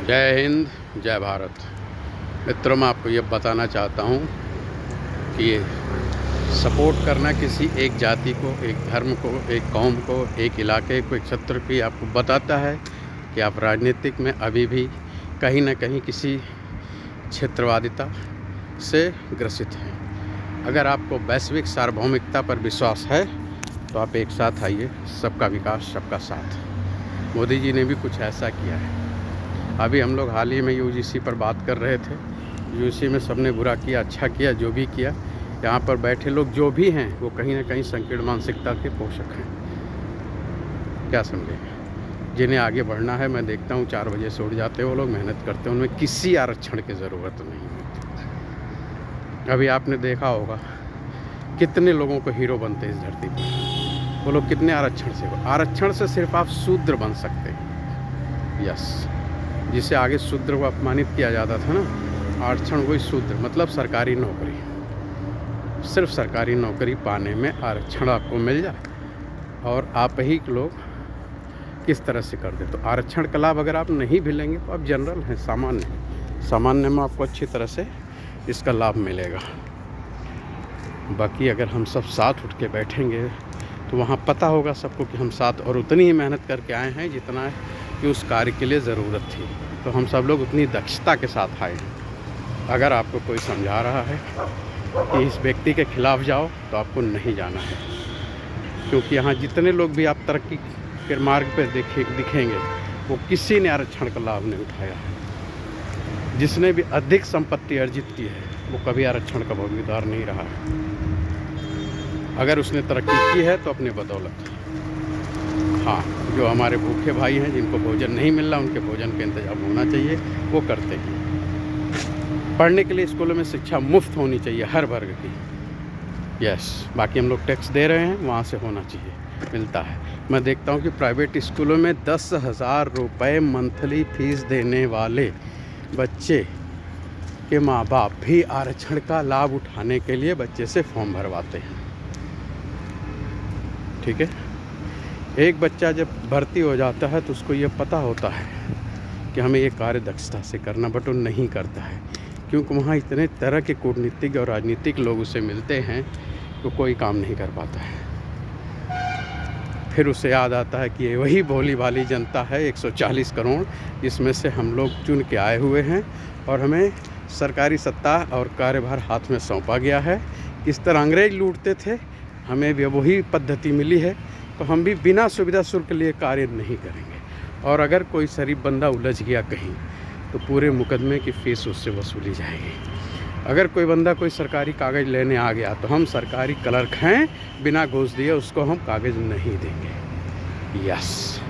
जय हिंद, जय भारत। मित्रों, मैं आपको ये बताना चाहता हूँ कि सपोर्ट करना किसी एक जाति को, एक धर्म को, एक कौम को, एक इलाके को, एक क्षेत्र की आपको बताता है कि आप राजनीतिक में अभी भी कहीं ना कहीं किसी क्षेत्रवादिता से ग्रसित हैं। अगर आपको वैश्विक सार्वभौमिकता पर विश्वास है तो आप एक साथ आइए। सबका विकास, सबका साथ। मोदी जी ने भी कुछ ऐसा किया है। अभी हम लोग हाल ही में यूजीसी पर बात कर रहे थे। यूजीसी में सबने बुरा किया, अच्छा किया, जो भी किया। यहाँ पर बैठे लोग जो भी हैं वो कहीं ना कहीं संकीर्ण मानसिकता के पोषक हैं। क्या समझे? जिन्हें आगे बढ़ना है, मैं देखता हूँ 4 बजे से उठ जाते हैं वो लोग, मेहनत करते हैं, उनमें किसी आरक्षण की ज़रूरत नहीं होती। अभी आपने देखा होगा कितने लोगों को हीरो बनते हैं इस धरती पर। वो लोग कितने आरक्षण से सिर्फ आप शूद्र बन सकते हैं। यस, जिससे आगे शूद्र को अपमानित किया जाता था ना, आरक्षण वही शूद्र, मतलब सरकारी नौकरी। सिर्फ सरकारी नौकरी पाने में आरक्षण आपको मिल जाए और आप ही लोग किस तरह से कर दे। तो आरक्षण का लाभ अगर आप नहीं भी लेंगे तो आप जनरल हैं, सामान्य में आपको अच्छी तरह से इसका लाभ मिलेगा। बाकी अगर हम सब साथ उठ के बैठेंगे तो वहाँ पता होगा सबको कि हम साथ और उतनी ही मेहनत करके आए हैं जितना कि उस कार्य के लिए ज़रूरत थी। तो हम सब लोग उतनी दक्षता के साथ आए हैं। अगर आपको कोई समझा रहा है कि इस व्यक्ति के खिलाफ़ जाओ तो आपको नहीं जाना है, क्योंकि यहाँ जितने लोग भी आप तरक्की के मार्ग पर दिखेंगे वो किसी ने आरक्षण का लाभ नहीं उठाया है। जिसने भी अधिक संपत्ति अर्जित की है वो कभी आरक्षण का भागीदार नहीं रहा है। अगर उसने तरक्की की है तो अपने बदौलत। हाँ, जो हमारे भूखे भाई हैं जिनको भोजन नहीं मिल रहा, उनके भोजन का इंतजाम होना चाहिए, वो करते हैं। पढ़ने के लिए स्कूलों में शिक्षा मुफ्त होनी चाहिए हर वर्ग की। यस, बाकी हम लोग टैक्स दे रहे हैं, वहाँ से होना चाहिए, मिलता है। मैं देखता हूँ कि प्राइवेट स्कूलों में 10,000 रुपये मंथली फीस देने वाले बच्चे के माँ बाप भी आरक्षण का लाभ उठाने के लिए बच्चे से फॉर्म भरवाते हैं। ठीक है, एक बच्चा जब भर्ती हो जाता है तो उसको ये पता होता है कि हमें ये कार्य दक्षता से करना, बट वो नहीं करता है क्योंकि वहाँ इतने तरह के कूटनीतिक और राजनीतिक लोग उसे मिलते हैं तो कोई काम नहीं कर पाता है। फिर उसे याद आता है कि ये वही भोली भाली जनता है, 140 करोड़, जिसमें से हम लोग चुन के आए हुए हैं और हमें सरकारी सत्ता और कार्यभार हाथ में सौंपा गया है। इस तरह अंग्रेज लूटते थे, हमें भी वही पद्धति मिली है, तो हम भी बिना सुविधा शुल्क लिए कार्य नहीं करेंगे। और अगर कोई शरीफ बंदा उलझ गया कहीं तो पूरे मुकदमे की फ़ीस उससे वसूली जाएगी। अगर कोई बंदा कोई सरकारी कागज़ लेने आ गया तो हम सरकारी क्लर्क हैं, बिना घूस दिए उसको हम कागज़ नहीं देंगे। यस,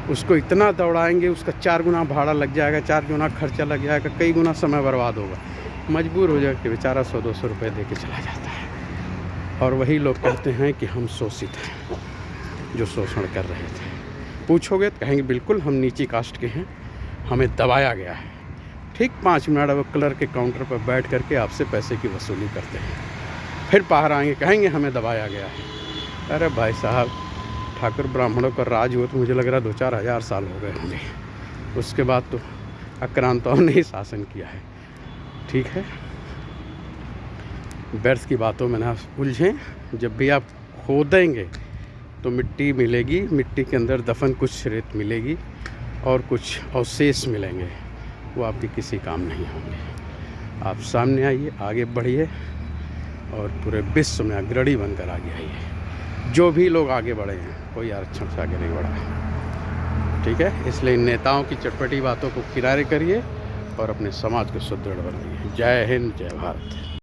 उसको इतना दौड़ाएंगे, उसका 4 गुना भाड़ा लग जाएगा, 4 गुना खर्चा लग जाएगा, कई गुना समय बर्बाद होगा। मजबूर हो जाए कि बेचारा 100-200 रुपये दे के चला जाता है। और वही लोग कहते हैं कि हम शोषित हैं, जो शोषण कर रहे थे। पूछोगे तो कहेंगे बिल्कुल हम नीची कास्ट के हैं, हमें दबाया गया है। ठीक 5 मिनट वो क्लर्क के काउंटर पर बैठ करके आपसे पैसे की वसूली करते हैं, फिर बाहर आएंगे, कहेंगे हमें दबाया गया है। अरे भाई साहब, ठाकुर ब्राह्मणों का राज हुआ तो मुझे लग रहा 2-4 हज़ार साल हो गए होंगे। उसके बाद तो आक्रांताओं ने ही शासन किया है। ठीक है, व्यर्थ की बातों में ना उलझें। जब भी आप खोदेंगे तो मिट्टी मिलेगी, मिट्टी के अंदर दफन कुछ रेत मिलेगी और कुछ अवशेष मिलेंगे, वो आपके किसी काम नहीं होंगे। आप सामने आइए, आगे बढ़िए और पूरे विश्व में अग्रणी बनकर आगे आइए। जो भी लोग आगे बढ़े हैं, कोई आरक्षण से आगे नहीं बढ़ा। ठीक है, इसलिए नेताओं की चटपटी बातों को किनारे करिए और अपने समाज को सुदृढ़ बनाइए। जय हिंद, जय भारत।